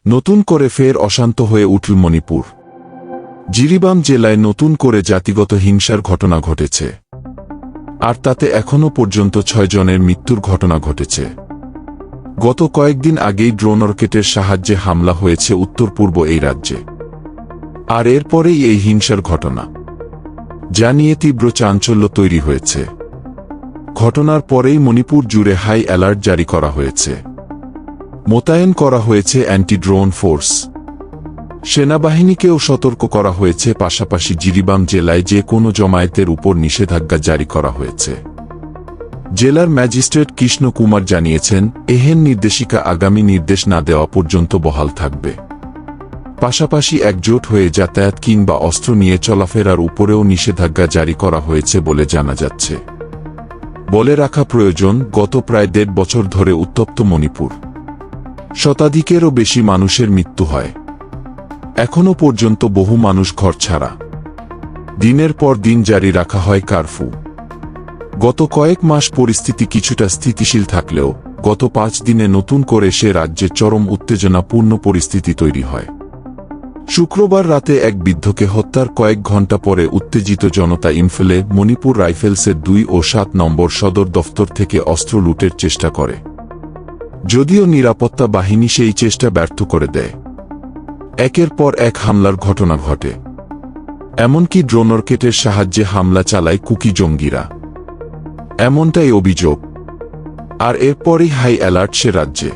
নতুন করে ফের অশান্ত হয়ে উঠল মণিপুর। জিরিবাম জেলায় নতুন করে জাতিগত হিংসার ঘটনা ঘটেছে, আর তাতে এখনও পর্যন্ত 6 জনের মৃত্যুর ঘটনা ঘটেছে। গত কয়েকদিন আগেই ড্রোন রকেটের সাহায্যে হামলা হয়েছে উত্তর পূর্ব এই রাজ্যে, আর এরপরেই এই হিংসার ঘটনা, যা নিয়ে তীব্র চাঞ্চল্য তৈরি হয়েছে। ঘটনার পরেই মণিপুর জুড়ে হাই অ্যালার্ট জারি করা হয়েছে। মোতায়েন করা হয়েছে অ্যান্টি ড্রোন ফোর্স, সেনাবাহিনীকেও সতর্ক করা হয়েছে। পাশাপাশি জিরিবাম জেলায় যে কোনো জমায়েতের উপর নিষেধাজ্ঞা জারি করা হয়েছে। জেলার ম্যাজিস্ট্রেট কৃষ্ণ কুমার জানিয়েছেন, এহেন নির্দেশিকা আগামী নির্দেশ না দেওয়া পর্যন্ত বহাল থাকবে। পাশাপাশি একজোট হয়ে যাতায়াত কিংবা অস্ত্র নিয়ে চলাফেরার উপরেও নিষেধাজ্ঞা জারি করা হয়েছে বলে জানা যাচ্ছে। বলে রাখা প্রয়োজন, গত প্রায় 1.5 বছর ধরে উত্তপ্ত মণিপুর, শতাধিকেরও বেশি মানুষের মৃত্যু হয়। এখনও পর্যন্ত বহু মানুষ ঘর ছাড়া। দিনের পর দিন জারি রাখা হয় কারফিউ। গত কয়েক মাস পরিস্থিতি কিছুটা স্থিতিশীল থাকলেও গত 5 দিনে নতুন করে সে রাজ্যে চরম উত্তেজনাপূর্ণ পরিস্থিতি তৈরি হয়। শুক্রবার রাতে এক বৃদ্ধকে হত্যার কয়েক ঘণ্টা পরে উত্তেজিত জনতা ইম্ফলে মণিপুর রাইফেলসের 2 ও 7 নম্বর সদর দফতর থেকে অস্ত্র লুটের চেষ্টা করে, যদিও নিরাপত্তা বাহিনী সেই চেষ্টা ব্যর্থ করে দেয়। একের পর এক হামলার ঘটনা ঘটে, এমনকি ড্রোন রকেটের সাহায্যে হামলা চালায় কুকি জঙ্গিরা, এমনটাই অভিযোগ। আর এরপরই হাই অ্যালার্ট সে রাজ্যে।